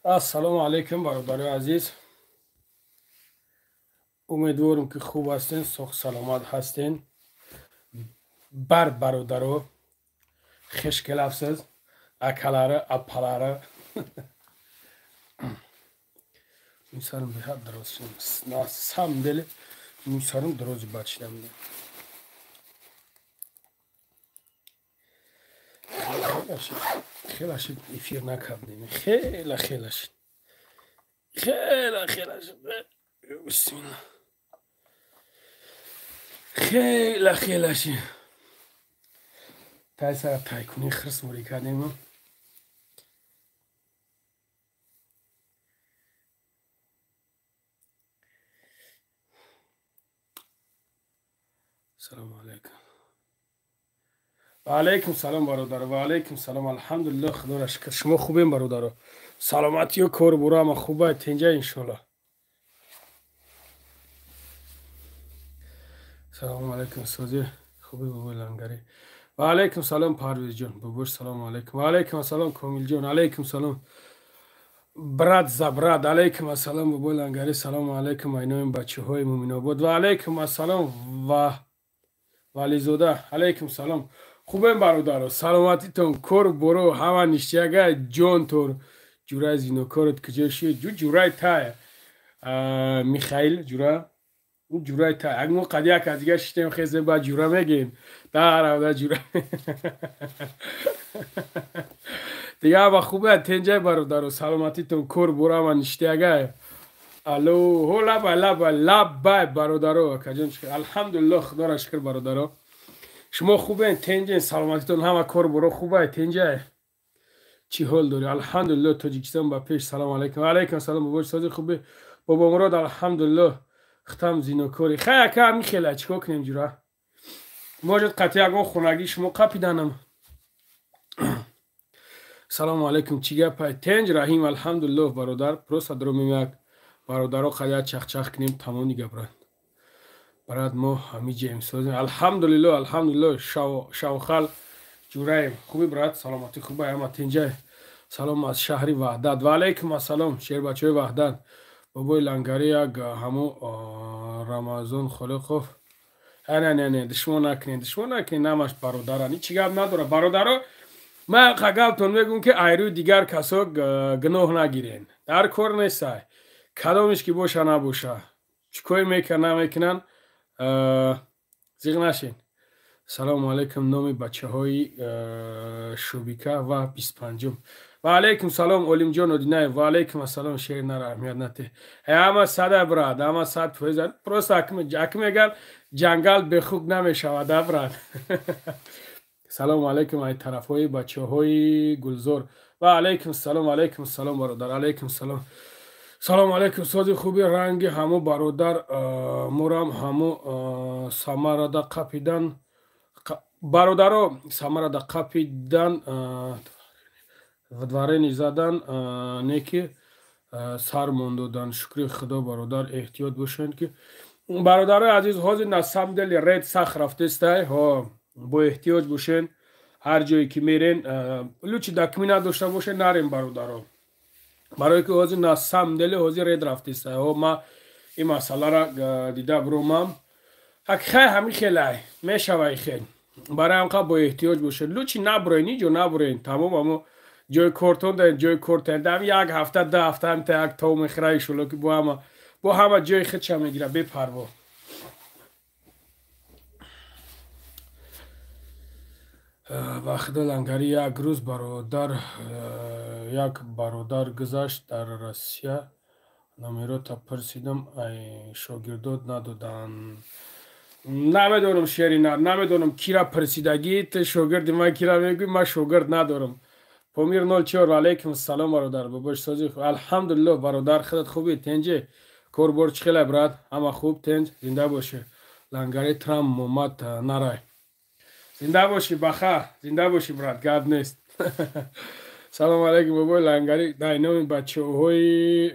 السلام علیکم برادر عزیز. امیدوارم که خوب هستین، سخت سلامت هستین. برادرو خشکل افسز اکلاره اپلاره میسرم به حد درست شد نه سم دل میسرم درست بچیدم خیلی شد افیر نکردیم خیلی شد بسم الله خیلی شد تای سر تای کنی خرس موری کردیم. سلام علیکم. و علیکم سلام برادر. و علیکم سلام. الحمدلله خدا را شکر. شما خوبین برادر؟ سلامتی و کار برا ما خوبه تینجا انشالله. سلام علیکم سازی خوبی بابا لنگری. و علیکم سلام پرویز جان بابوش. سلام علیکم. و علیکم سلام کامل جان. علیکم سلام براد زبراد. علیکم السلام بابا لنگری. سلام علیکم اینایم بچه های مومن آباد. و علیکم السلام و ولی زوده. علیکم سلام. خوبم برادر؟ سلامتی تون کور برو همه نشتیگه جان تور جورای زینو کارت کجا شد جورای تای میخائیل جورای تای اگه قدیا که دیگه شتیم خیزه با جورا میگیم در جورا دیگه با خوبه تنجای برادر سلامتی تون کور برو همه نشتیگه. الو هو لب برادر کجا الحمدلله خدا را شکر برادر. شما خوبه تنجه سلامتیتون همه کار برو خوبه تنجه چی حال داری؟ الحمدلله تاجیکستان با پیش. سلام علیکم. و علیکم سلام بابا سازی خوبه بابا مراد الحمدلله ختم زینوکاری خیلی که همی خیلی چیکار کنیم جورا موجود قطعی اگه خونگی شما قپیدنم. سلام علیکم چی گپه تنج رحیم الحمدلله برادر پروسا درو میمک برادر خیلی چخ کنیم تمام دیگه برد براد ما همیشه امسازیم الحمدلله شوخال جورایم خوبی براد سلامتی خوبه اما تنجه. سلام از شهری وحدت. و علیکم السلام شیر بچه وحدت بابای لنگری یک همو رمضان خاله خوب نه دشمن نکنین نمش برادرانی چی گپ نداره برادر. من قگلتون میگم که ایرو دیگر کسا گناه نگیرین در کار نیست کدامش که باشه نباشه چیکار میکنن زیغ نشین. سلام علیکم نامی بچه های شوبیکه و 25. و علیکم سلام علیم جان ادینای. و علیکم السلام شیر نره اهمیت نته اما صد براد اما صد فیزن پروست حکم اگر جنگل به خوب نمیشود براد. سلام علیکم ای طرف های بچه های گلزار. و علیکم سلام برادر. علیکم سلام. سلام علیکم سازی خوبی رنگ همو برادر مورم همو سمره دا قپیدن برادر سمره دا قپیدن و دوارین زدن نیکی سر موندودن شکری خدا برادر احتیاط باشین که برادر عزیز حاضر نسم دل رید سخ رفته استای ها با احتیاط باشین هر جایی که میرین لوچی دکمی نداشته باشین نرین برادر برای که حاضر نسم دل حاضر رید رفته استای ها ما این مسئله را دیده برومم خیلی همین خیلی میشوی خیلی برای همقدر با احتیاط باشین لوچی نبرین جو نبرین تمام همو جای کورتون دارین جای کورتون دارین یک هفته 2 هفته هم تا یک تو میخرای شلو که با همه جای خودش میگیره بپروا. وقت لنگری یک روز یک برادر گذشت در روسیه نمیرو تا پرسیدم ای شاگردات ندادن نمیدونم شیری نمیدونم کی را پرسیدگیت شاگرد من کی را میگوی من شاگرد ندارم. پامیر 04 علیکم السلام برادر باباش سازی خوب الحمدلله برادر خودت خوبی تنجه کار برچ خیلی براد اما خوب تنج زنده باشه لنگری ترام محمد نرای زنده باشی بخیر زنده باشی براد گرد نیست. سلام علیکم بابای لنگری در نام بچه های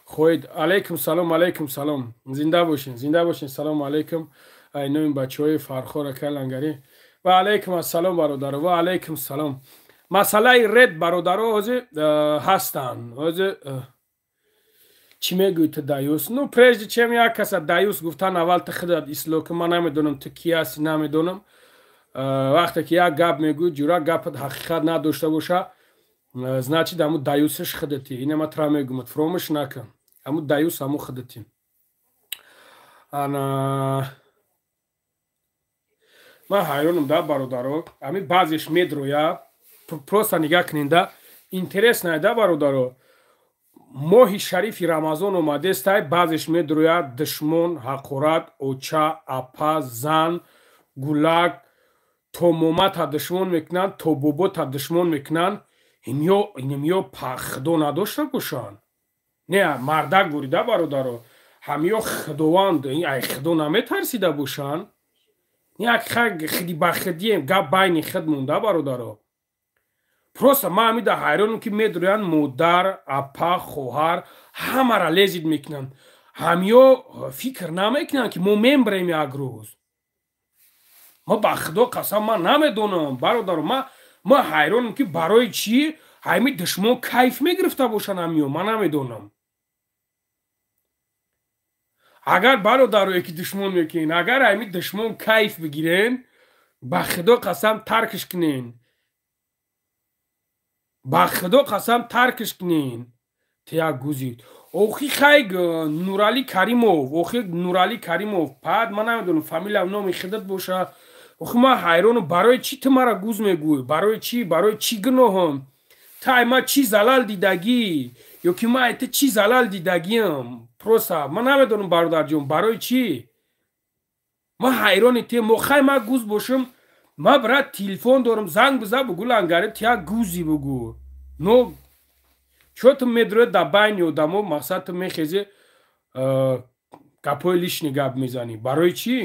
خوید علیکم سلام زنده باشین سلام علیکم اینو این بچه های فرخور که لنگری ва алайкум ассалом бародаро, ва алайкум салом. Масъалаи ред бародаро ҳозир ҳастанд. Ҳозир чӣ мегӯй ту даюс? Ну прежде чем як каса даюс гуфтан аввал ту худат ислоҳ кун. Ман намедонам ту ки ҳасти, намедонам. вақте ки як гап мегӯй ҷура гапат ҳақиқат надошта боша, значит ҳамун даюсаш худатӣ. Инама тура мегӯям, фромӯш накун. Ҳамун даюс ҳамун худатӣ. ман ҳайронам да бародаро, ҳамин баъзеш медроя, просто нигаҳ кунед да, интересное да бародаро. моҳи шарифи рамазон омадест, баъзеш медрояд душмон, ҳақорат, оча, апа, зан, гулак, то момата душмон мекунанд, то бобота душмон мекунанд. Инамё худо надошта бошанд. Не мардак гӯрида бародаро, ҳамё худованд ай худо наметарсида бошанд. як худи ба худием гап байни худ монда бародаро. просто ман ҳамида ҳайронам ки медроянд модар, апа, хоҳар ҳамара лезид мекунанд. ҳамё фикр намекунанд ки мо мебарем як рӯз. мо ба худо қасам ман намедонам бародаро. ман ҳайронам ки барои чӣ ҳами душмон кайф мегирифта бошанд. ҳамё ман намедонам. агар бародарое ки душмон мекунед, агар ҳами душмон кайф бигирен, ба худо қасам таркиш кунен. ба худо қасам таркиш кунен. Те як гузид. охи хайг Нурали Каримов, охи Нурали Каримов. пад ман намедонам фамилия номи худат боша. охи ман ҳайронам барои чӣ ту мара гуз мегӯй? Барои чӣ? Барои чӣ гуноҳам? тай ман чӣ залал дидагӣ? ё ки ман ту чӣ залал дидагиам? просто ман намедонам бародарҷон барои чӣ? ман ҳайрони те мохай ман гуз бошам. ман брат телефон дорам, занг биза бугӯ лангариб ту як гузи бугӯ. но чо ту медроед дар байни одамо мақсад ту мехези гапҳои лишни гап мезанӣ? барои чӣ?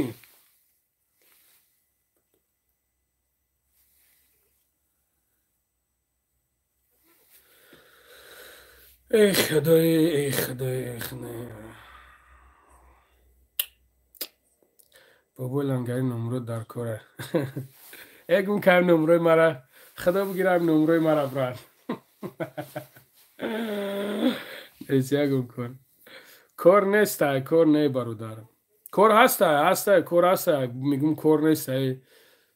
эй худоё, эй худоё, эй худоё. бобои лангари номро дар кора. эгум кам номрои мара худо бигирам номрои мара брат. ягум кор нестай, кор не бародар. кор ҳастай, кор ҳастай. мегум кор нестай.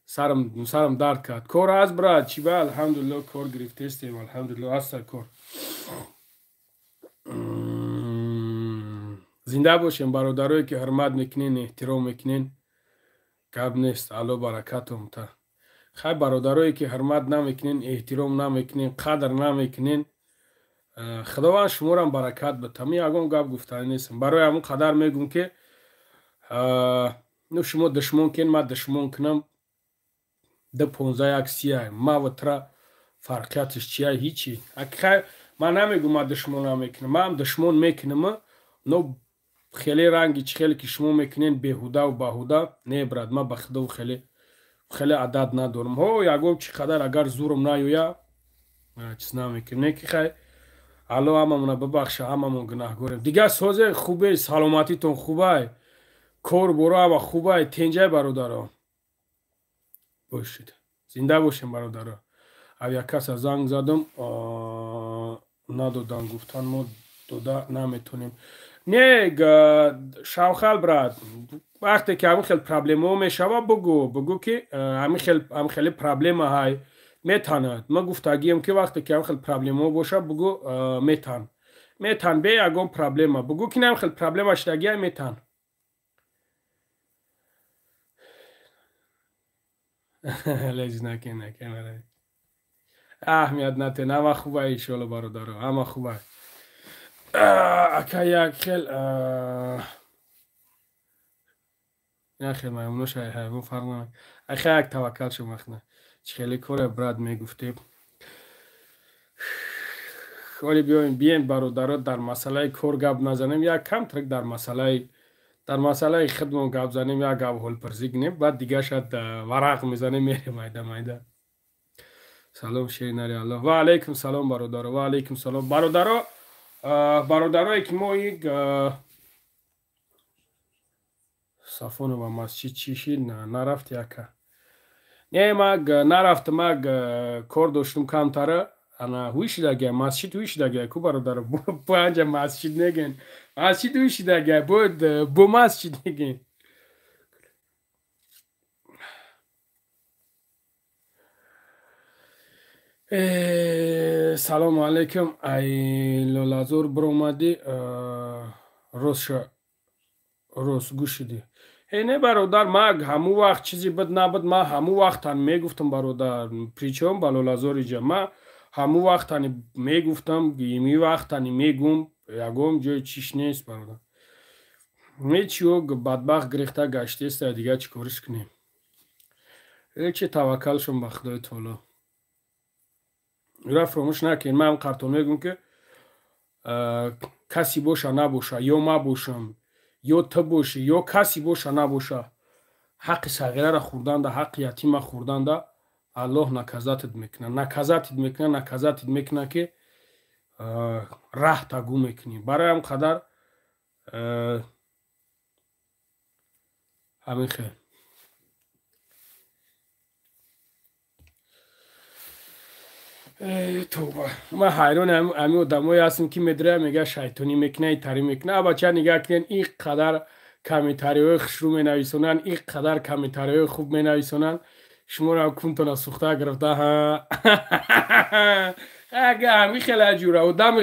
сарам дард кард. кор ҳаст брат. чӣ ба алҳамдулилло кор гирифтестем. алҳамдулилло ҳастай кор. зинда бошем бародарое ки ҳурмат мекунен, эҳтиром мекунен. гап нест. алло баракатум та. хай бародарое ки ҳурмат намекунен, эҳтиром намекунен, қадр намекунен, худованд шуморам баракат буда. ми ягон гап гуфтанӣ нестам. барои ҳамун қадар мегӯм ки ну шумо душмон кен, ман душмон кунам. 2-15 як 30. ман ва тура фарқияташ чия? ҳичи. ман намегӯм ман душмон намекунам. ман душмон мекунам, но хеле ранги чӣ хеле ки шумо мекунен беҳудаву баҳуда. не брат, ман ба худо хеле адад надорам. ягон чӣ қадар агар зӯрам наёя чиз намекунам. не ки хай алло ҳамамона бибахша, ҳамамон гунаҳгорем. дигар созе хубе, саломатитон хубай, кор боро ҳама хубай, тенҷай бародаро. бошед. зинда бошем бародаро. як каса занг задам, надодан гуфтан мо дода наметонем. не шавхал брат, вақте ки ҳамин хел проблемаҳо мешава бугӯ ки ҳамин хеле проблема ҳай метанад. ман гуфтагиам ки вақте ки ҳамин хел проблемаҳо боша бугӯ метан бе ягон проблема. бугӯ ки ҳамин хел проблема шидагиҳай метан. лез накин аҳамият натен. ҳама хубай иншоалло бародаро, ҳама хубай. ака як хел маймунош ҳайвон фарқ намекунад. аха як таваккал шумахна. чӣ хеле коре брат мегуфтем. ҳоли биёем бародаро дар масъалаи кор гап назанем. як камтарк дар масъалаи худмон гап занем. як гап ҳолпарзӣ кунем. баъд дигар шояд варақ мезанем мерем майда. салом шеринари алло. ва алайкум салом бародаро. ва алайкум салом бародарое ки мо Сафонова масҷид чӣ шид нарафти ака. نه ما نرفتم، ما کار داشتم کمتره. انا هویش داگه مسجد هویش داگه کو برادر بو انجا مسجد نگن مسجد هویش داگه بو مسجد نگن. سلام علیکم ای لولازور برامدی روز گوشیدی. نه برادر ما همو وقت چیزی بد نبود، ما همو وقت تن میگفتم برادر پریچم با لولازور ایجا ما همو وقت تن میگفتم گیمی وقت تن میگم یگم جای چیش نیست برادر. هیچیو بدبخت گریخته گشته است دیگه چی کارش کنیم. هیچی توکل شم به خدای تعالی. را فراموش نکن من هم قرطون میگم که کسی باشه نباشه یا ما باشم یا تو باشی یا کسی باشه نباشه حق صغیره را خوردن ده حق یتیم خوردن ده الله نکزتت میکنه که راه تگو میکنی. برای هم قدر همین خیلی توبه. ما حیران همین آدمایی هستیم که میدره میگه شیطانی میکنه تری میکنه. بچه نگاه کنین این قدر کمیتاری خشرو می نویسونن، این قدر کمیتاری خوب می نویسونن. شما را کنتون سوخته گرفته اگه همین خیلی جوره و دم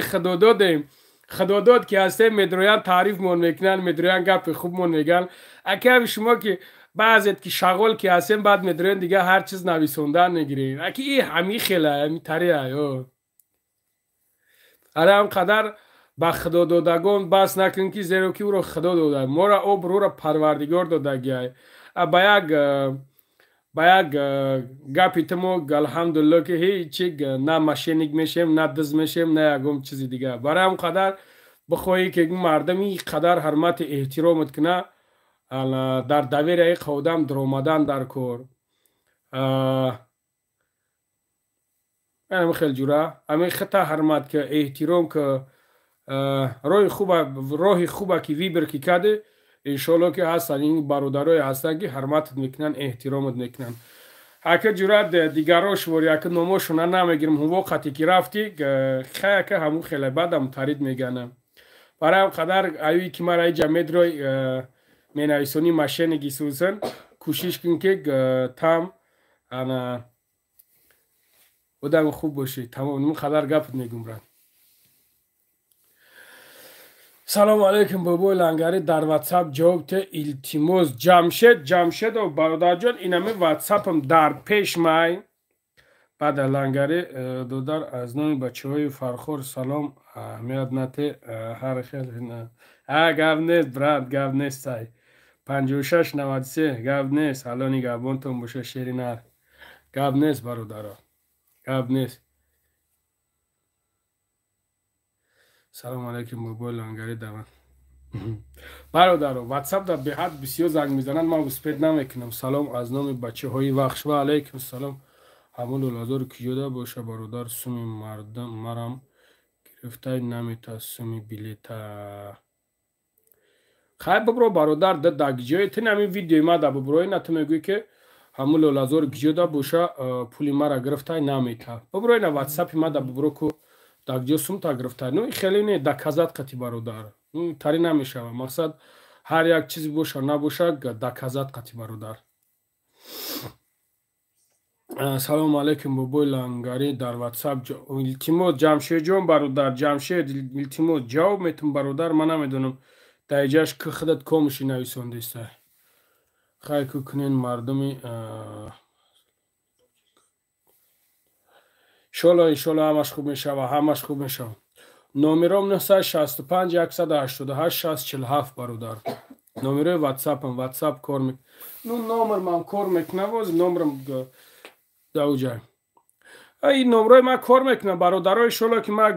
خداداد که هسته میدرویان تعریف مون میکنن، میدرویان گپ خوب مون میگن. اگه شما که بعضیت که شغل که هستیم بعد میدرویان دیگه هر چیز نویسوندن نگیرین. اگه این همین خیلی همین تریه اره هم قدر با خدا دادگان بس نکن که زیرا که او را خدا داده ما را او برو را پروردگار داده. با یک گپی تمو الحمدلله که هیچی نه مشینیک میشیم نه دز میشیم نه یکم چیزی دیگه. برای هم قدر بخواهی که مردمی قدر حرمت احترامت کنه در دویر ای قودم در آمدن در کار همین خیلی جوره همین خطا حرمت که احترام که راه خوبه که وی برکی کده انشالله که هستن این برادرای هستن که حرمت میکنن احترامت میکنن. هکه جوره دیگراش وری هکه نماشونه نمیگیرم هم وقتی که رفتی خیلی که همون خیلی بد هم تارید میگنم. برای هم قدر اوی که مرا ای جمعید روی مینویسونی ماشین گیسوزن کوشش کن که تام بودم خوب باشی تمام نمون قدر گفت میگم رن. سلام علیکم بابای لنگری در واتساپ جواب ته التماس جمشید و برادر جان اینمی واتساپم در پیش مای بعد لنگری دودار از نوع بچه های فرخور سلام میاد نته هر خیلی نه گفت نیست براد گفت نیست سای 56-93 گفت نیست الانی گفت تون باشه شیری نر گفت نیست برادر گفت نیست. سلام علیکم بابای لنگری دوان برادر واتساپ در به حد بسیار زنگ میزنن ما اسپید نمیکنم. سلام از نام بچه های وخش و علیکم السلام همون لازار کیوده باشه برادر سومی مردم مرم گرفته نمیتا سومی بلیتا خیلی ببرو برادر در گیجای تین همین ویدیو ما در ببروی نتو میگوی که همون لازار کیوده باشه پولی مرا گرفته نمیتا ببروی نه واتساپ ما در ببرو که در گیجای سوم تا گرفته نو خیلی نه دکازات قطی برادر تاری نمیشه مقصد هر یک چیزی باشه نباشه دکازات قطی برادر. سلام علیکم بابای لنگری در واتساپ التماس جمشید جان برادر جمشید التماس جواب میتون برادر من نمیدونم دایجاش که خودت کامشی نویسونده است خیلی که کنین مردمی انشالله همش خوب میشه و همش خوب میشه. نومیرام 965 188 6047 برادر نومیره واتساپ کار میکنه نومر من کار میکنه باز نومرم دو جای این نمره ما کار میکنه برادرای شما که ما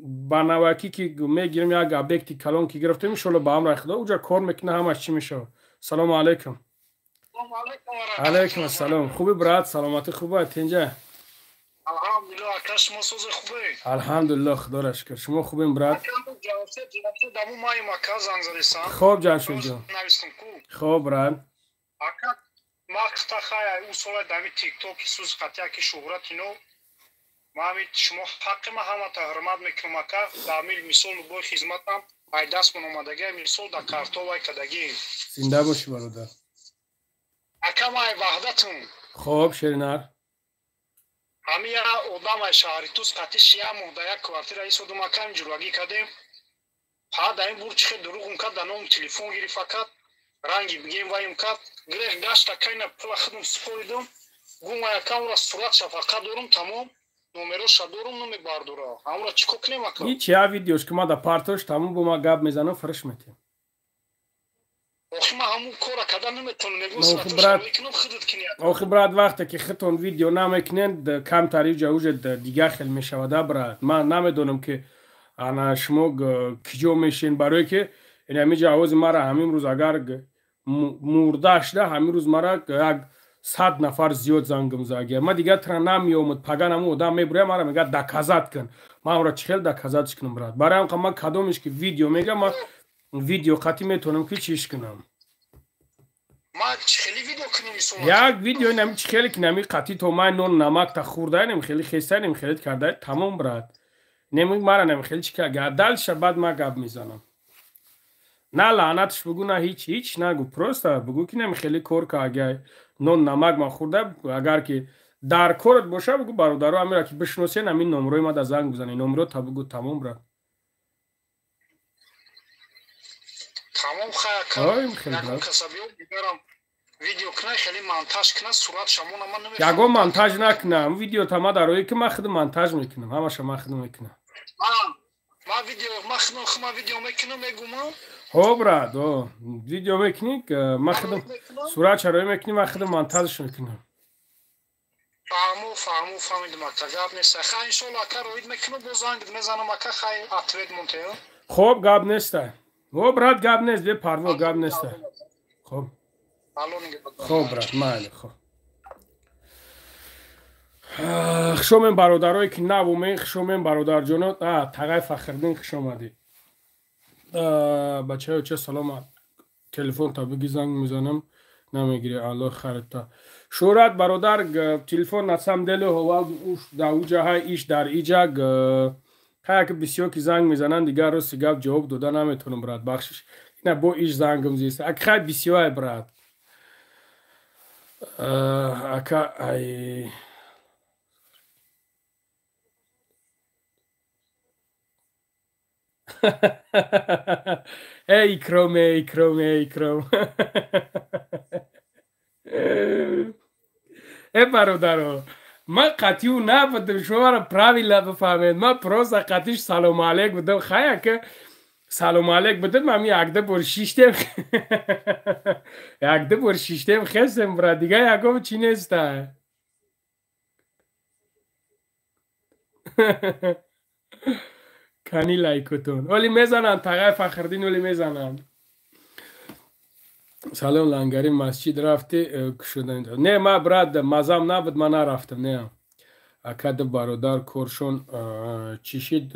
با نوکی که میگیریم یک ابیکتی کلان که گرفتیم شما با هم رخدا اونجا کار میکنه همش چی میشه. سلام علیکم. علیکم السلام خوبی برات سلامتی خوبه اینجا الحمدلله آکاش ما سوز خوبه الحمدلله خدا را شکر شما خوبیم برات دمو مای مکا زنگ زدیسان خوب جان شد جان خوب برات мақта хая у сола дами тикток суз қатя ки шуҳрат ино мамит шумо ҳаққи ма ҳамата ҳурмат мекунам ака дамил мисол бой хизматам ай даст мон омадаги мисол да карто вай кадаги зинда бошӣ бародар ака май ваҳдатун хоб шеринар ҳамия одамай шаҳритус қатӣ шия моҳда як квартира исодум ака ҷурвагӣ кадем ҳа да ин бур чихе дуруғум кад да ном телефон гирифт акад ранги бигем вайм кад грех гашта кайна пула худум супоридум гум акамра суратша фақат дорум тамом номероша дорум намебардора ҳамра чӣ ко кунем ака ҳич я видеош ки ма да партош тамом бо ма гап мезанам фарш метем охи ма ҳамун кора када наметавонам мегӯм Охи сураташа брат. мекунам худат кунӣ охи брат вақте ки хитон видео намекунед камтари ҷаужа дига хел мешавада брат ман намедонам ки ана шумо киҷо мешин барое ки ҳамин ҷавози мара ҳамин рӯз агар мурда шуда ҳамин рӯз мара як 100 нафар зиёд зангам загия ма дига тра намеомад паган ҳамун одам мебуря мара мега доказат кун ман амра чӣ хел доказатш кунам брат барои ҳам ма кадомеш ки видео мега ма видео қатӣ метавонам ки чиш кунам ма чӣ хели видео кунем мисол як видео нами чӣ хеле ки нами қатӣ то май нон намак та хӯрдай нами хеле хестай нами хеле кардай тамом брат неми мара нами хеле чӣ кага дальше баъд ма гап мезанам на лаънатш бугу на ҳич нагу просто бугу ки нами хеле кор кага нон намак ма хӯрда агар ки дар корат боша бугу бародаро амира ки бишносен ҳамин номерои ма да занг бизани номеро та бугу тамом брат тамом хая Ой, хеле якум брат. касабиё дигарам видео кунай хеле монтаж кунад сурат шамона ман ягон монтаж накунам видео та ма дарое ки ма худам монтаж мекунам ҳамаша ма худам мекунам ма видео ма худам хума видео мекунам мегумам ҳо брат видео мекунӣ ма худам суратшаро мекунӣ ма худам монтажш мекунам фаҳмидум ака гап нест хай иншолла ака роид мекунам бо занг мезанам ака хай ответ монтеё хоб гап нестай брат гап нест бе парво гап нестай хоб хоб брат майли хоб хушомем бародарое ки навумем хушомем бародарҷоно тағай фахрдин хуш омадӣ бачаё ча саломат телефон та биги занг мезанам намегири алло харитта шӯрат бародар телефон на самом деле ҳовал уш да уҷаҳа иш дар иҷак ҳаяки бисёр ки занг мезананд дигар рости гап ҷавоб дода наметавонам брат бахшиш ина бо иш зангам зист ака хай бисёрай брат ака ай икрам бародаро ман қатию набудам шуморо правилно бифаҳмед ман просто қатиш салому алейк будам хай ака салому алейк будам ами якда бор шиштем якда бор шиштем хестем брат дига ягон чӣ нестай кани лайкотон оли мезананд тағай фахрдин оли мезананд салом лангари масҷид рафтӣ кушодан не ма брат мазам набуд ма нарафтам не акада бародар коршон чӣ шид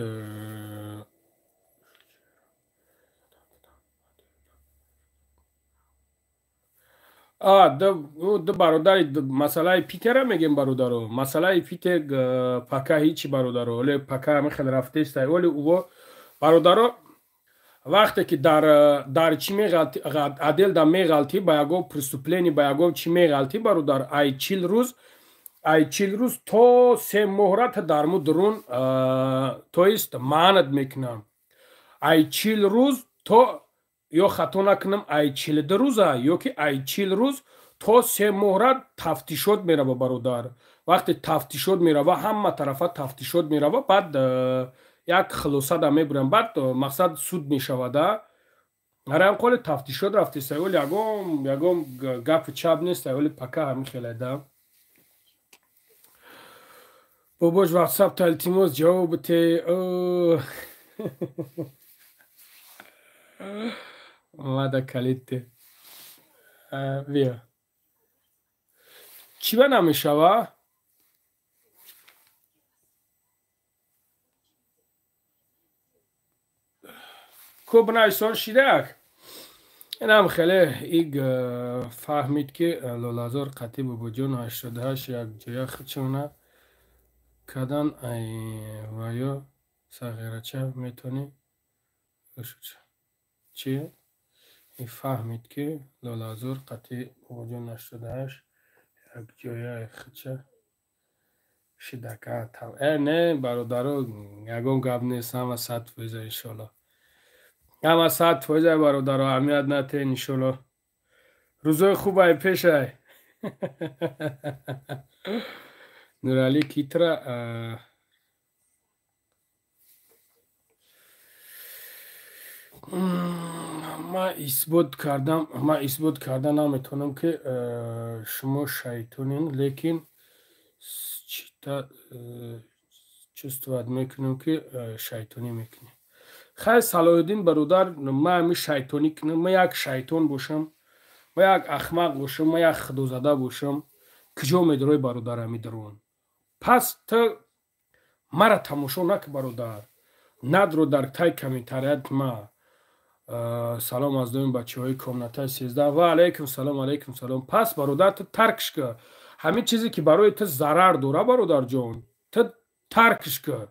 ду бародари масъалаи питера мегем бародаро масъалаи питер пака ҳичи бародаро оле пака ҳамихел рафтестай оле уво бародаро вақте ки дар чӣ меғалти адел да меғалтӣ ба ягон преступлени ба ягон чӣ меғалтӣ бародар ай 40 рӯз то 3 моҳра та дар мо дурун тоист маънат мекунам ай 40 рӯз то ё хато накунам ай 42 рӯза ё ки ай 40 рӯз то 3 моҳра тафтишот мерава бародар вақте тафтишот мерава ҳама тарафа тафтишот мерава баъд як хулоса да мебурам баъд мақсад суд мешавада араам қоли тафтишот рафтистай оли ягон гапи чап нестай оли пака ҳамихелада бобош ватсап та илтимос ҷавоб бите омада калидте бия чӣ ба намешава ко бинависон шидак این هم خیلی ایگ فهمید که لالازار قطعی بابا جان 88 یک جای خودشونه کدن و یا صغیره چه میتونی چی؟ این فهمید که لالازار قطعی بابا جان 88 یک جای خودشه شدکه نه برادرو یکم گپ نیست همه 100% انشالله همه 100% برادرو اهمیت نده انشالله روزای خوب های پیش های نورالی کیترا ما اثبات کردم نمیتونم که شما شیطانین لیکن چه استفاده میکنم که شیطانی میکنیم خیلی صلاح برادر ما همی شیطانی کنم ما یک شیطان باشم ما یک احمق باشم ما یک خدوزده باشم کجا میدروی برادر همی درون پس تو مرا تماشا نک برادر ندرو در تای کمیتریت ما سلام از دویم بچه های کامنته 13 و علیکم سلام پس برادر تو ترکش که همین چیزی که برای تو ضرر داره برادر جان تو ترکش که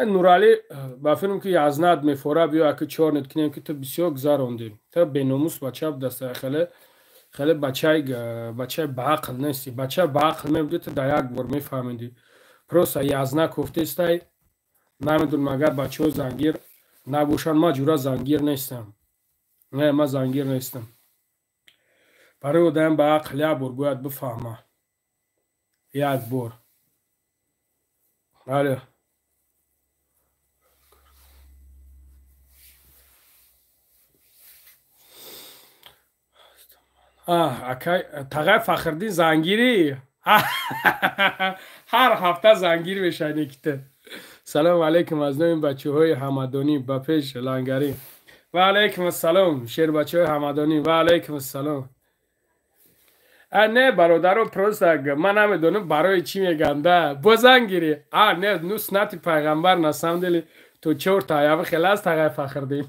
نورالی بفرم که یزند میفوره بیا اکه 4 نت کنیم که تو بسیار گذراندیم تو بیناموس بچه دسته خیلی بچه بعقل نیستی بچه بعقل میبودی تو در یک بار میفهمیدی پروسا یزنه کفته استی نمیدونم اگر بچه ها زنگیر نباشن ما جورا زنگیر نیستم نه ما زنگیر نیستم برای دایم به عقل یک بار باید بفهمه یک بار بله اکای تقای فخردین زنگیری هر هفته زنگیر میشه نکته سلام علیکم از نویم بچه های همدانی با پیش لنگری و علیکم السلام شیر بچه های همدانی و علیکم السلام نه برادر پرستگ من نمیدونم برای چی میگنده بزنگیری نه نو سنت پیغمبر نسم دلی تو چور تایه خیلی از تقای فخردین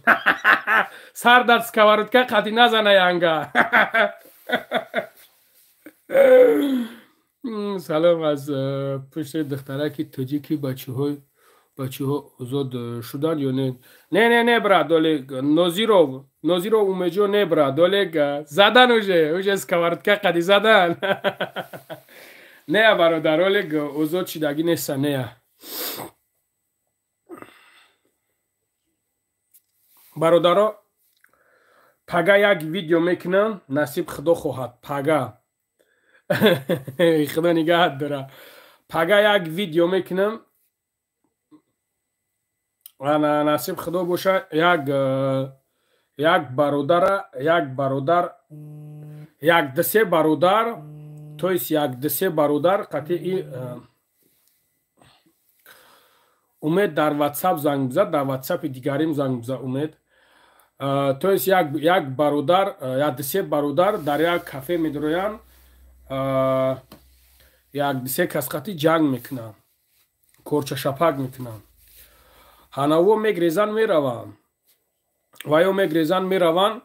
سر در سکورت که قطی نزنه ینگه سلام از پشت دخترکی تاجیکی بچه ها ازاد شدن یا نه نه برا دولی نازی رو اومجو نه برا دولی زدن اوجه اسکوارت که قدی زدن نه برا درولی ازاد چیدگی نیسته نه برادرها پگه یک ویدیو میکنم نصیب خدا خواهد پگه خدا نگهت داره پگه یک ویدیو میکنم نصیب خدا باشه یک برادر یک دسه برادر تویست یک دسه برادر قطعی امید در واتساپ زنگ بزد در واتساپ دیگریم زنگ بزد امید تویست یک برادر یک دسه برادر در یک کافه میدروین یک دسه کس قطعی جنگ میکنن کورچه شپک میکنن هنوو میگریزن میروان و یا میگریزن میروان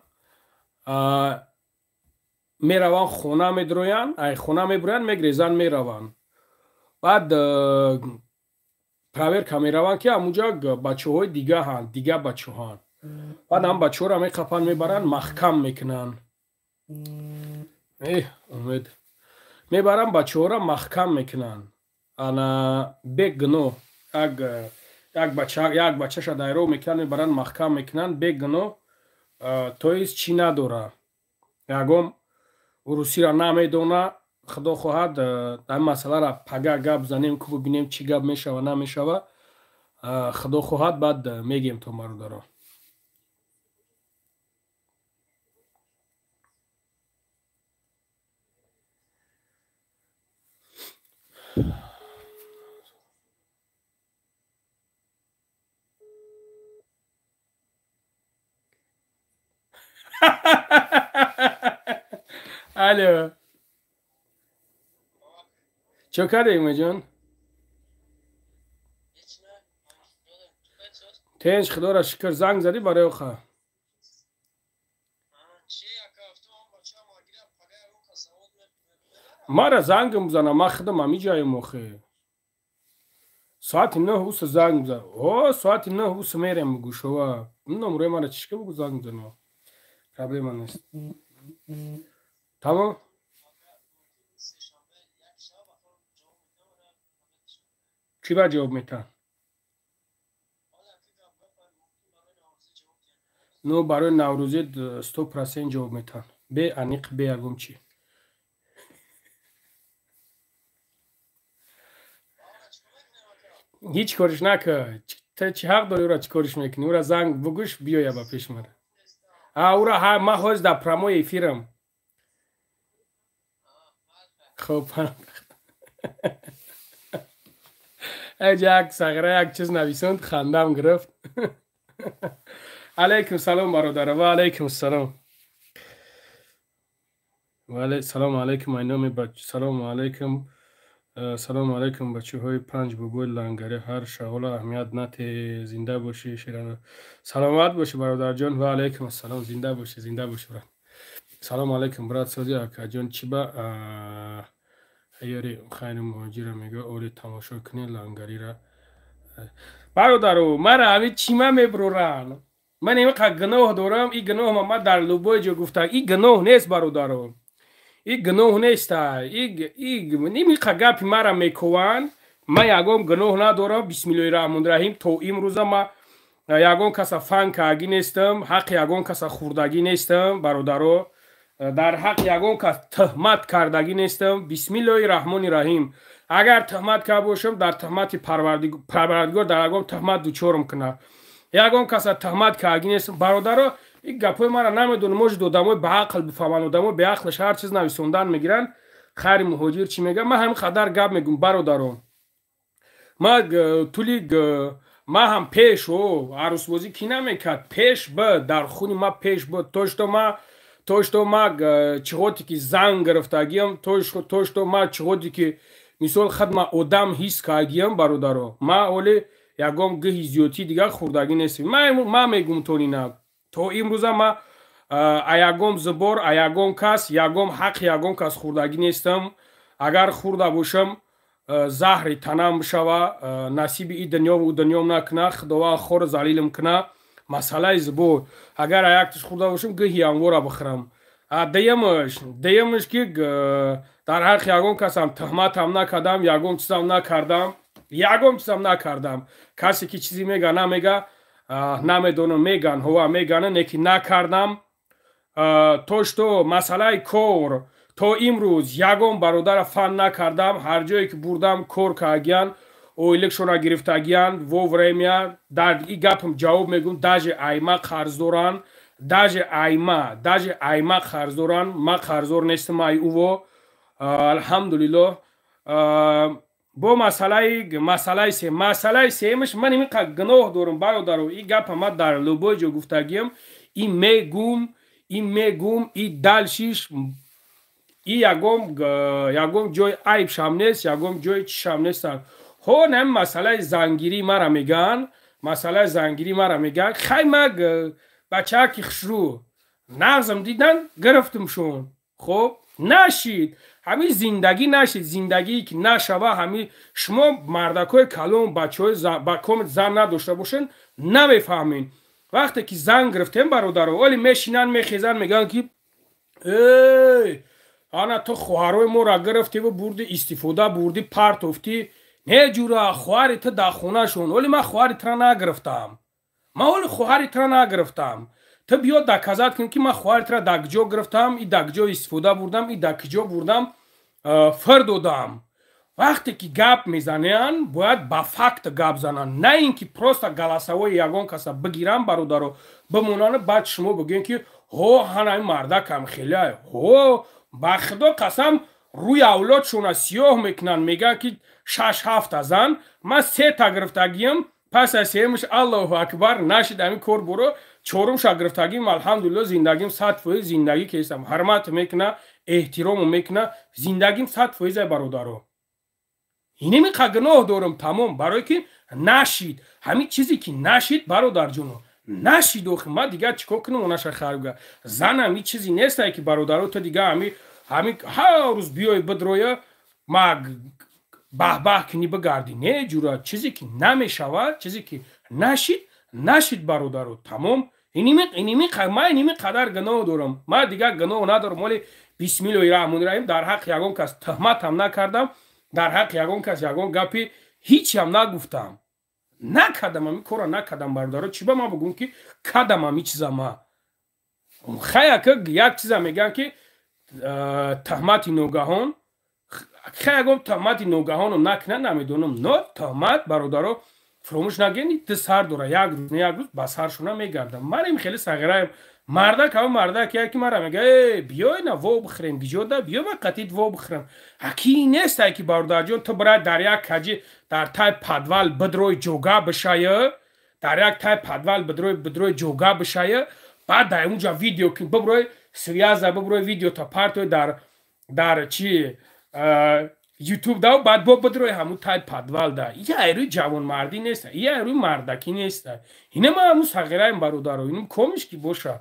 خونه میدروین ای خونه میبروین میگریزن میروان بعد پراویر که میروان که همونجا بچه های دیگه هن دیگه بچه هن بعد هم بچه ها را میقپن میبرن محکم میکنن امید میبرن بچه ها را محکم میکنن انا بگنو یک بچه شا دایرو میکنن میبرن محکم میکنن بگنو تویست چی نداره یکم روسی را نمیدونه خدا خواهد این مسئله را پگه گپ زنیم که ببینیم چی گپ میشه و نمیشه خدا خواهد بعد میگیم تو مرو الو چه کرده ایمه جان تنج خدا را شکر زنگ زدی برای اوخه ما را زنگ میزنم ما خدم همی جای موخه ساعت 9 اوس زنگ میزنم او ساعت 9 اوس میرم بگو شوا نمره من را چشکه بگو زنگ میزنم پرابلم نیست تمام چی با جواب میتن نو برای نوروزی 100% جواب میتن به انیق به اگم چی هیچ کارش نکه چه حق داری او را چی کارش میکنی او را زنگ بگوش بیایا با پیش من او را ما هاش در پراموی ایفیرم خب یک سغره یک چیز نویسند خندم گرفت علیکم سلام برادر و علیکم السلام و سلام علیکم اینام بچه سلام علیکم بچه های 5 بگوی لنگری هر شغل اهمیت نته زنده باشی شیران سلامت باشی برادر جان و علیکم السلام زنده باشی برادر سلام علیکم برادر سازی اکا جان چی با ایاری خیلی مهاجر میگه اولی تماشا کنی لنگری را برادرو مرا همین چیمه میبرورن من این وقت گناه دارم این گناه ما در لوبای جو گفته این گناه نیست برادرو این گناه نیست این نمیخواد گپی مرا میکوان من یگام گناه ندارم بسم الله الرحمن الرحیم تو امروز ما یگام کسا فن کاگی نیستم حق یگام کسا خوردگی نیستم برادرو در حق یگام کس تهمت کردگی نیستم بسم الله الرحمن الرحیم اگر تهمت که باشم در تهمت پروردگار در یگام تهمت دوچارم کنه یگام کسا تهمت کاگی نیستم برادرو این گپای مرا نمیدونه موج دادمای به عقل بفهمن آدمای به عقلش هر چیز نویسوندن میگیرن خیر مهاجر چی میگه من همین خدر گپ میگم برادرم ما تولی ما هم پیش و عروس بازی کی نمیکرد پیش به در خونی ما پیش به توشتو ما چهوتی که زنگ گرفتگیم توشتو ما چهوتی که مثال خدمه آدم حس کردیم برادرم ما اولی یگام گهی زیوتی دیگه خوردگی نیستیم ما میگم تونی نه تو امروز ما ایگام زبور ایگام کس یگام حق یگام کس خوردگی نیستم اگر خورده باشم زهر تنم بشوه نصیب ای دنیا و دنیا نکنه خدا خور زلیلم کنه مسئله زبور اگر یک تش خورده باشم گهی انگور بخرم دیمش که در حق یگام کس هم تهمت هم نکردم یگام چیز هم نکردم کسی که چیزی میگه نمیگه نمیدونم میگن هوا میگن نکی نکردم توشتو مسئله کور تو امروز یگم برادر فن نکردم هر جایی که بردم کور کاگیان اویلکشونا گرفتگیان و ورمیا در این گپم جواب میگم داج ایما قرض دارن داج ایما قرض دارن ما قرضور نیستم ای او الحمدلله با مسئله سیمش من این گناه دارم برادرو این گپ ما در لوبای جو گفتگیم این میگم این دلشیش این یگم جای عیب شم نیست یگم جای چشم نیست هون هم مسئله زنگیری مرا میگن خیلی مگ بچه ها که خشرو نغزم دیدن گرفتم شون خب نشید همین زندگی نشید زندگی که نشوه همین شما مردکای کلون بچه های با کامت زن نداشته باشن نمیفهمین وقتی که زن گرفتیم برادر ولی میشینن میخیزن میگن که ای انا تو خواهرای ما را گرفتی و بردی استفاده بردی پرت افتی نه جورا خواهری تو در خونه شون ولی من خواهری تو را نگرفتم تو بیا دکازات کن که من خواهر تر دکجو گرفتم ای دکجو استفاده بردم ای دکجو بردم فردودم وقتی که گپ میزنن باید با فکت گپ زنن نه اینکه پروستا گلاسوی یگان کسا بگیرم برادرو بمونن بعد شما بگین که هو هنای مرده کم خیلی هو با خدا قسم روی اولادشون سیاه میکنن میگن که 6-7 زن من 3 تا گرفتگیم پس از سیمش الله اکبر نشید همین کار برو چورم شگرفتگیم الحمدلله زندگیم 100% زندگی که هستم حرمت میکنه احترام میکنه زندگیم 100% برادرو اینه می گناه دارم تمام برای که نشید همین چیزی که نشید برادر جونو نشید و ما دیگه چیکار کنم اوناش خرگا زنم این چیزی نیست که برادرو تو دیگه همین هر روز بیای بدرویا ما به کنی بگردی نه جورا چیزی که نمیشود چیزی که نشید برادرو تمام اینی قدر گناه دارم ما دیگه گناه ندارم ولی بسم الله الرحمن الرحیم در حق یگان کس تهمت هم نکردم در حق یگان کس یگان گپی هیچ هم نگفتم نکردم این کارا نکردم برادرو چی با ما بگم که کردم این چیزا ما خیلی که یک چیزا میگن که تهمت نوگهان خیلی گفت تهمت نوگهان رو نکنه نمیدونم نه تهمت برادرو فراموش نگین ده سر دوره یک روز با سرشونه میگردم من خیلی صغیره مرده که مرده که مرا میگه بیای نه وو بخریم بیجوده بیا من قطید وو بخرم حکی نیست که برادر جون تو برای در یک کجی در تای پدول بدروی جوگا بشایه در یک تای پدول بدروی جوگا بشایه بعد در اونجا ویدیو که ببروی سریازه ببروی ویدیو تا پرتوی در چی یوتیوب داو بعد با بدروی همون تای پدول ده یه ایروی جوان مردی نیست یه ایروی مردکی نیست اینه ما همون صغیره ایم برادر اینم کمش کی باشه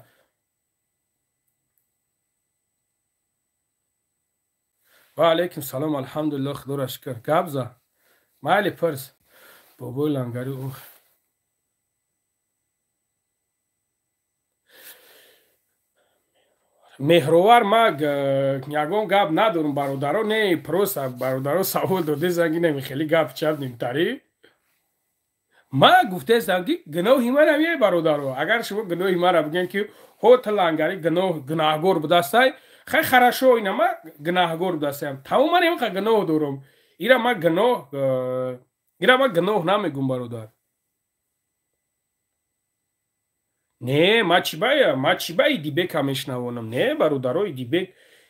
و علیکم سلام الحمدلله خدا را شکر گبزا مالی پرس بابا لنگری او مهروار ما یگان گپ ندارم برادرو نه پروسا برادرو سوال داده زنگی نمیخیلی گپ چپ نیمتری ما گفته زنگی گناهی من هم یه برادرو اگر شما گناهی من رو بگن که هوت لنگری گناهگور بدستای خیلی خراشو اینا ما گناهگور بدستایم تمام من هم گناه دارم ایرا ما گناه نمیگم برادر نه ما چی بای دیبک هم میشنوانم نه برادرو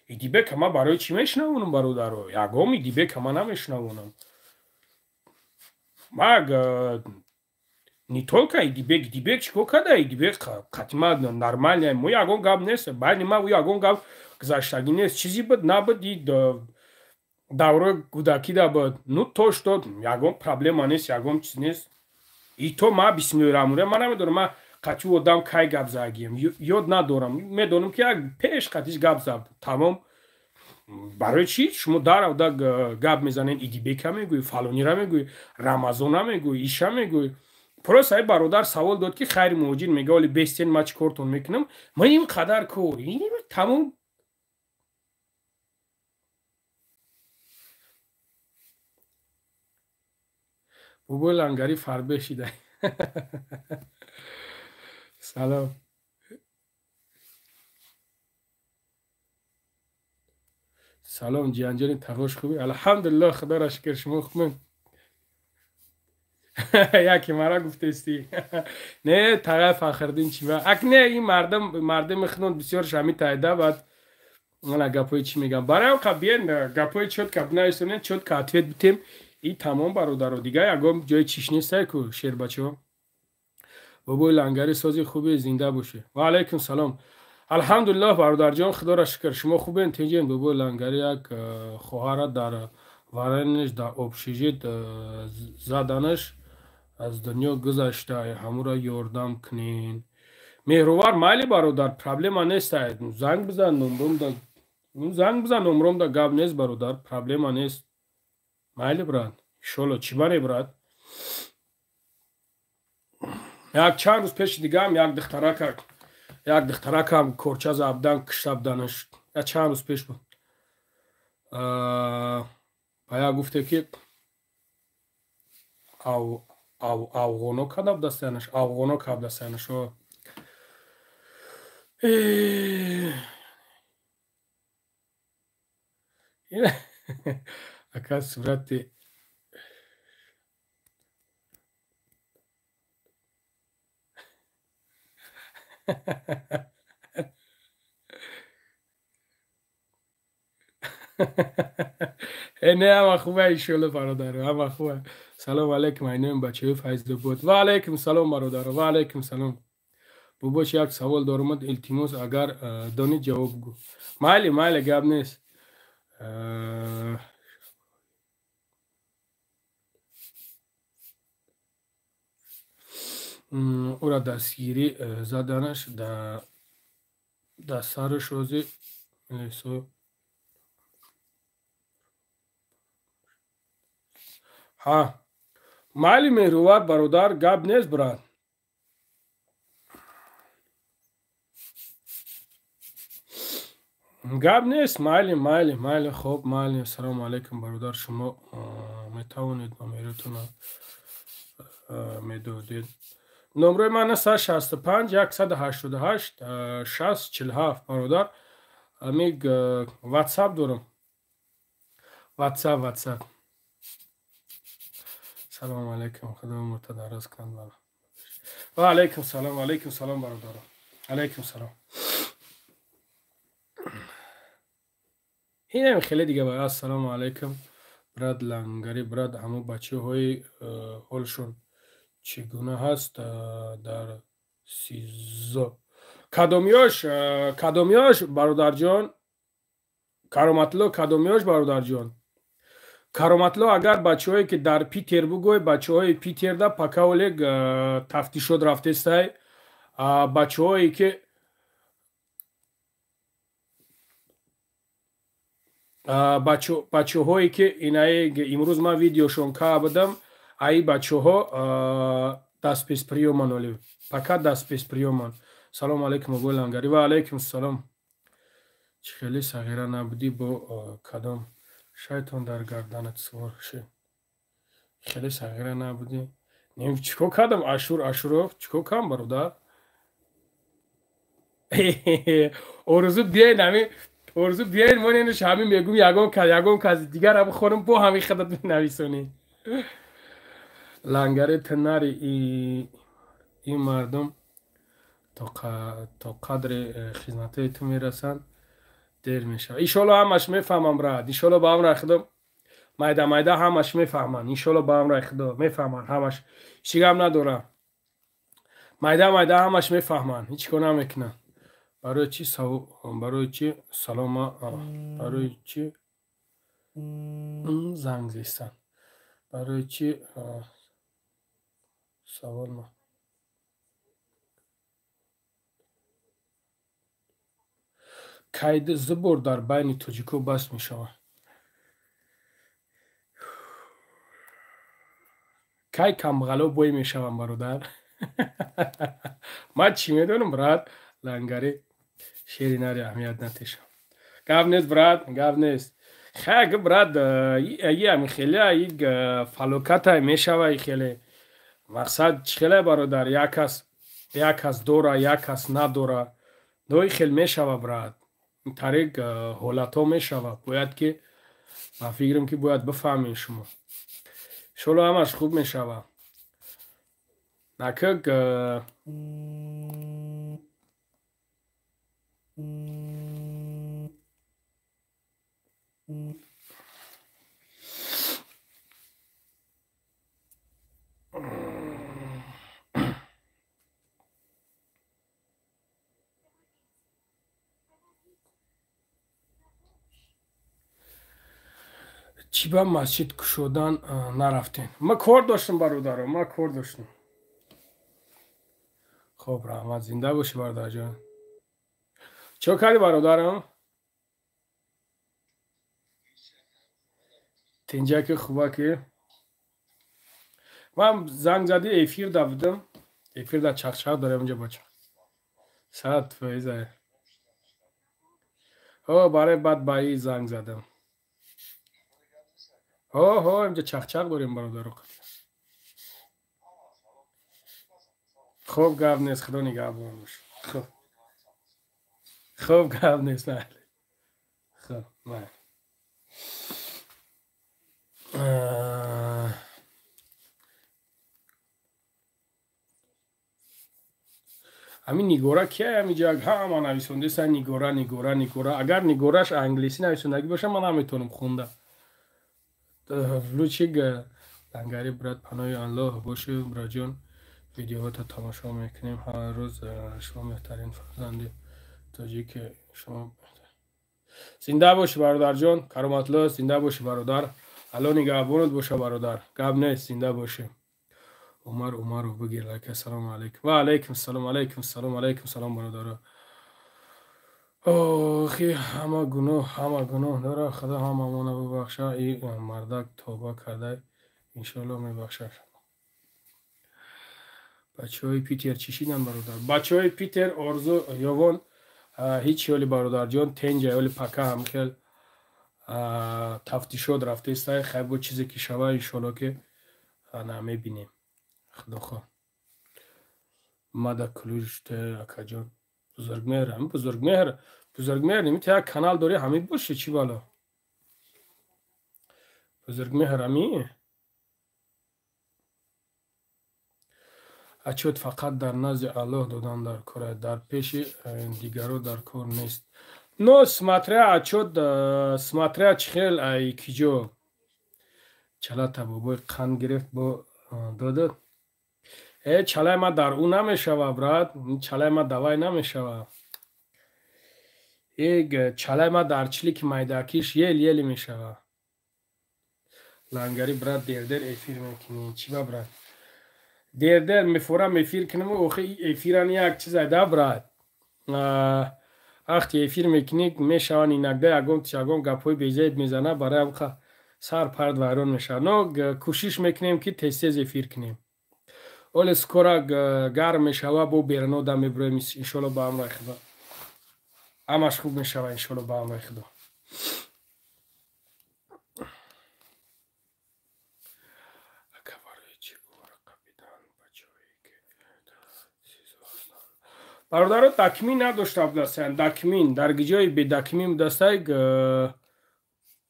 دیبک ما برای چی میشنوانم برادرو یگامی دیبک ما نمیشنوانم ما نیتول که دیبک چیکو کده دیبک قطعا نرمال مو یگان گاب نیست بعد ما و یگان گاب گذشتگی نیست چیزی بود نبود دوره کودکی دا بود نو توش تو یگان پرابلم نیست یگان چیز نیست ای تو ما بسم الله الرحمن الرحیم من نمیدونم ما قطعی ودام کای گپ زگیم یاد ندارم میدونم که یک پیش قطعیش گپ زد تمام برای چی شما در گپ میزنین ایدی بیکا میگوی فلانی را میگوی رمضان را میگوی ایشا میگوی پروسای برادر سوال داد که خیر موجین میگه ولی بیستین ما چی کارتون میکنم من این قدر کار این تمام بابا لنگری فربه شیده سلام سلام جیانجانی تقاش خوبی الحمدلله خدا را شکر شما خوبین یکی مرا گفته استی نه تقای فخردین چی با اکنه این مردم خنون بسیار شمی تایده بعد من گپای چی میگم برای قبیه گپای چود کب نایستونین چود کاتویت بیتیم این تمام برادر رو دیگه اگه جای چیش نیسته که شیر بچه ها بابای لنگری سازی خوبی زنده باشه و علیکم سلام الحمدلله برادر جان خدا را شکر شما خوبین تیجین بابای لنگری یک خواهر در ورنش در ابشیجید زدنش از دنیا گذشته همو را یاردم کنین مهروار مالی برادر پرابلم نیست زنگ بزن نمرم دا گاب نیست برادر پرابلم نیست مالی براد شلو چی بانی براد یک چند روز پیش دیگه هم یک دخترک هم کورچه زبدن کشتب دانش یک چند روز پیش بود باید گفته که اوغانو کدب دستانش اوغانو کب دستانش اکا صورت نه اما خوبه ایشالا برادر اما خوبه سلام علیکم اینم بچه فیض بود و علیکم سلام برادر و علیکم سلام باباش یک سوال دارم التماس اگر دانی جواب گو مالی گب نیست او را دستگیری زدنش در سرش روزی لیسو. ها مالی مهروت برادر گپ نیست براد. گپ نیست مالی خوب مالی. سلام علیکم برادر. شما میتوانید با میروتون میدودید. نمره من 165 188 6047 برادر. امیگ واتساپ دارم. واتساپ. سلام علیکم. خدا مرتدرز کن بالا. و علیکم سلام برادر. علیکم سلام. این خیلی دیگه باید. السلام علیکم براد لنگری براد. همه بچه های حالشون چگونه هست در سیزو کدامیاش برادر جان. کارامتلو کدامیاش برادر جان. کارامتلو اگر بچه هایی که در پیتر بگوی بچه های پیتر دا پاکاولگ تفتیشود رفته استای. بچه هایی که بچه هایی که اینایی امروز ما ویدیوشون که بدم ای بچه ها دست پیس پریومن ولی فقط دست پیس پریومن. سلام علیکم ابو لنگری. و علیکم سلام. خیلی صغیره نبودی با کدام شیطان در گردنت سوار شه. خیلی صغیره نبودی. نیم چیکو کدام اشورو چیکو کم برادر. ارزو بیاین همی ارزو بیاین من اینش همی میگم یگم کس دیگر هم خورم با همی خدت نویسونی. لنگری تناری این مردم تا قدر خدمت تو میرسن دیر میشه. ایشالا همش میفهمم راد. ایشالا با هم رخدم مایده همش میفهمن. ایشالا با هم رخدا میفهمن همش شیگم ندارم. مایده همش میفهمن. هیچ کنم میکنن. برای چی سلام برای چی زنگ زیستن. برای چی سوال ما کاید زبور در بین توجیکو بس می شود. کای کمغلو بوی می شوم برادر. ما چی میدونم براد لنگری شیری ناری اهمیت نتیشم. گپ نیست براد گپ نیست. خیلی براد یه همی خیلی یک فلوکت می شود. خیلی مقصد خیلی برادر یک کس دورا یک کس ندورا دوی خیلی می شود براد. این طریق حالت ها می شود. باید که من فکرم که باید بفهمین شما. شلو همش خوب می شود. نکه چی با مسجد کشودن نرفتین؟ ما کار داشتم برادرم. ما کار داشتم. خب رحمت زنده باشی برادر جان. چه کردی برادرم؟ تینجا که خوبه که من زنگ زدی ایفیر دادم. ایفیر در چخچخ داره اونجا بچه. ساعت فیزه. برای بعد بایی زنگ زدم. اینجا چخچخ داریم برادر. خوب گپ نیست. خدا نگهدار باشه. خوب گپ نیست. خب من همین نیگورا که همینجا همه نویسنده سن نیگورا. اگر نیگوراش انگلیسی نویسندگی باشه من نمیتونم خونده. لوچیگ لنگری برات پناه الله باشه برا جان. ویدیوها تا تماشا میکنیم هر روز. شما بهترین فرزند تاجیک شما زنده باشی برادر جان. کرامتلو زنده باشی برادر. الان نگهبانت باشه برادر. گپ نیست زنده باشه. عمر رو بگیر لکه. سلام علیکم. و علیکم السلام. علیکم السلام برادر. خی همه گناه داره. خدا هممون ببخشه. این مردک توبه کرده انشالله میبخشه. بچه های پیتر چیشیدن برادر. بچه های پیتر آرزو یوان هیچ یالی برادر جان تنجه یالی پکه هم خیل تفتیشات رفته است. خیلی بود چیزی که شوه انشالله که نمیبینیم. خدا خواه ماده کلوشت اکا جان بزرگ مهر. همین بزرگ مهر نمیتی یک کانال داری همین باشه چی بالا بزرگ مهر همین اچوت فقط در نزد الله دادن در کار در پیش دیگرو در کار نیست. نو سماتره اچوت سماتره چخیل ای کیجو چلا تبابای قند گرفت با داده چلای ما در اون نمیشوه براد. چلای ما دوای نمیشوه. یک چلای ما در چلیک میداکیش یلی میشوه. لنگری براد دیر افیر میکنی چی با براد دیر میفورم افیر کنم اوخی افیران یک چیز ده براد وقتی افیر میکنی میشوان اینکده اگم تشاگم گپوی بیزید میزنه برای اوخه سر پرد ویرون میشه. نو کوشش میکنیم که تیز افیر کنیم. اول سکورا گرم میشوه با بیرنو دم میبرویم انشالله با هم رای خدا همش خوب میشوه انشالله با هم رای خدا. برادر دکمین نداشته بودستن. دکمین در گجای بی دکمین بودسته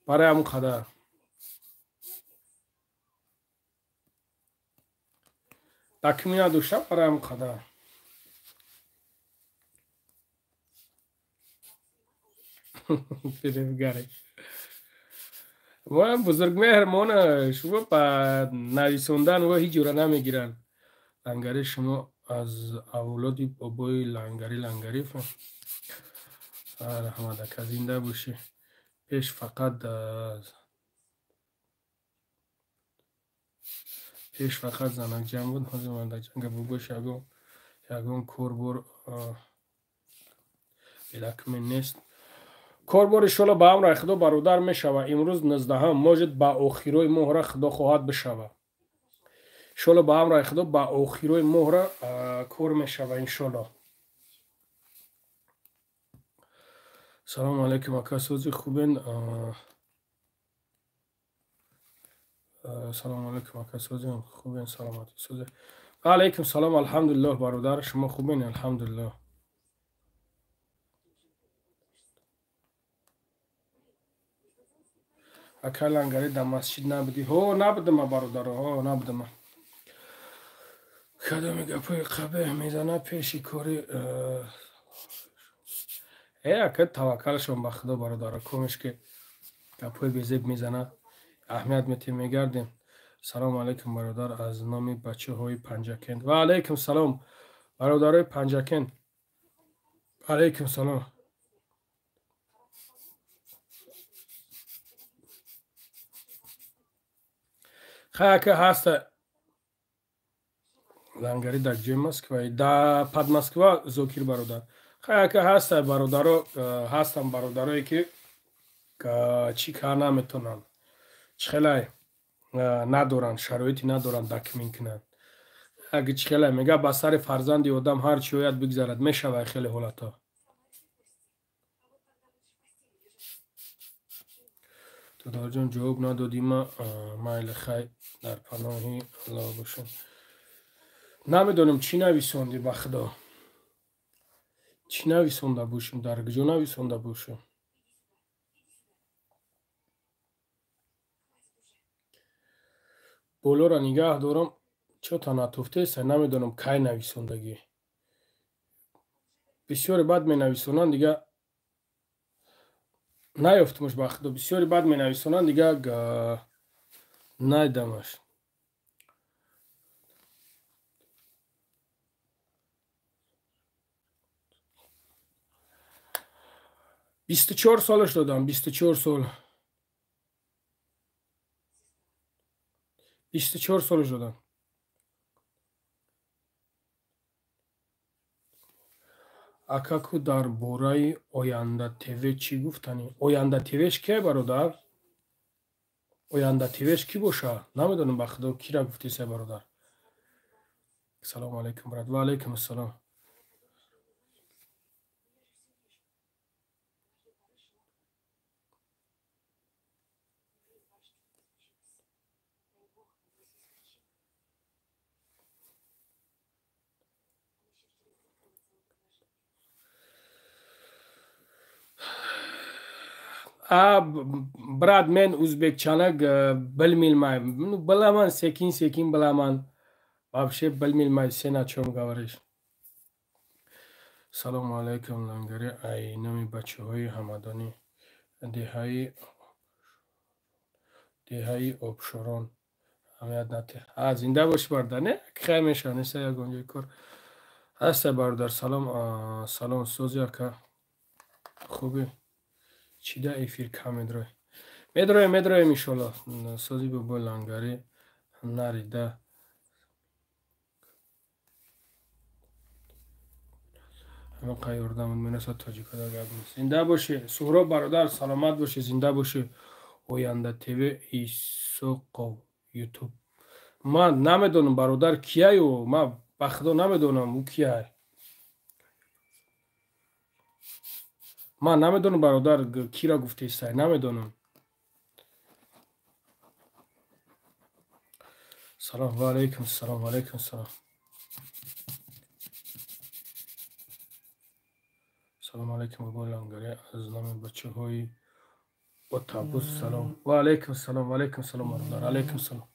برای همون خدا دکمین نداشته برای همون خدا گره و بزرگ مهرمانه شما با نویسوندن و هیچ جوره نمیگیرن. لنگری شما از اولادی بابای لنگری فهم رحمت اکا زنده باشی. پیش فقط زنک جمع بود. حاضر من در جنگ باباش یکون کوربور بلکمین نیست. کوربور شلا با هم را خدا برادر می شوه. امروز 19 ماجد با آخیروی مهره خدا خواهد بشوه. شلا با هم را خدا با آخیروی مهره کور می شوه انشالله. سلام علیکم اکا سوزی خوبین. سلام علیکم اکا سوزی خوبین. سلامتی سوزی. علیکم سلام الحمدلله برادر شما خوبین الحمدلله. اکا لنگری در مسجد نبودی؟ هو نبودم برادر ها نبودم. کدام گپای قبه میزنه پیشی کاری اکا توکلشون به خدا برادر کمش که گپای بیزیب میزنه اهمیت میتیم میگردیم. سلام علیکم برادر از نامی بچه های پنجکند. و علیکم سلام برادر های پنجکند. علیکم سلام. خیلی که هست لنگری در جای مسکوی در پد مسکوا زوکیر برادر خیلی که هست برادر هستم برادرایی که چی کار نمیتونن چخیلی ندارن شرایطی ندارن دکمین کنن. اگه چخیلی میگه با سر فرزندی آدم هر چی باید بگذارد میشوه خیلی حالتا. دادار جان جواب ندادیم مایل خی در پناهی الله باشن. نمیدونم چی نویسوندی به خدا چی نویسونده باشیم در کجا نویسونده باشیم. بولو را نگاه دارم چه تا نتوفته است نمیدونم کی نویسوندگی بسیاری بد می نویسونن دیگه نیافتمش به خدا. بسیاری بد می نویسونن دیگه نیدمش. بیست و چهار سالش دادم. 24 سال 24 سالش دادم. акаку дар бораи оянда тв чӣ гуфтанӣ? Оянда твш ке бародар? Оянда твш кӣ боша? Намедонам ба худо кира гуфтисе бародар. Салому алайкум брат. Ва алайкум ассалом. Брат, мен узбекчанак билмилмай. Биламан, секин биламан. Вообще билмилмай, сена чом гавариш. Салому алайкум лангари айноми бачаҳои ҳамадонӣ деҳаи обшорон. Ҳамият нате. Зинда боши бародар. Не, хайр мешавад, неса ягон ҷои кор. Ҳаста бародар. Салом Сози ака. Хубе. Чида эфир кам медрои. Медроем иншолло. Сози бобо лангари нарида. ҳама қайёрдамуд менасад тоҷикода гап нест. Зинда боши. Суҳроб бародар, саломат боши, зинда боши. Оянда ТВ Исоқов YouTube. Ман намедонам бародар кияю, ман ба худо намедонам ӯ кияй. Ман намедонам бародар кира гуфтестай, намедонам. Салом ва алайкум салом, ва алайкум салом. Салом алайкум бобо лангари аз номи бачаҳои отабус. Салом ва алайкум салом, ва алайкум салом бародар. Алайкум салом.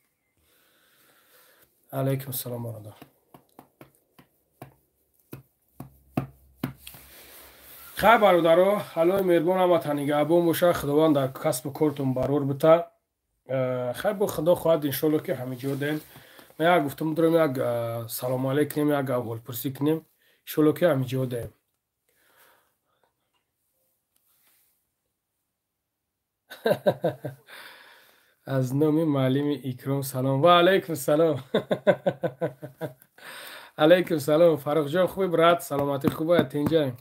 Алайкум салом бародар. خیر برادرها، حالا مهربانم تنیگه باشه، خداوند در کسب کارتون برور بته. خیر با خدا خواهد انشالله که همه جا دین. من یک گفتم دارم یک سلام علیک کنیم، یک احوال پرسی کنیم، انشالله که همه جا دین. از نام معلم اکرام سلام. و علیکم سلام. علیکم سلام. فرخ جان خوبی برات؟ سلامتی خوبه؟ تینجایم.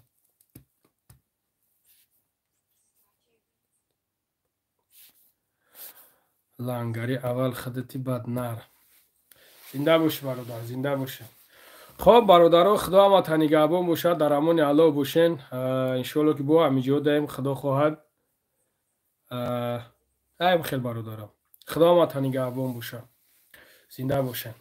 لنگری اول خدتی بد نر. زنده باش برادر، زنده باشه. خب برادرها، خدا هم تنیگهبان باشه، در امان الله باشین. انشالله که با همینجا دایم خدا خواهد. خیلی برادرم، خدا هم تنیگهبان باشه، زنده باشین.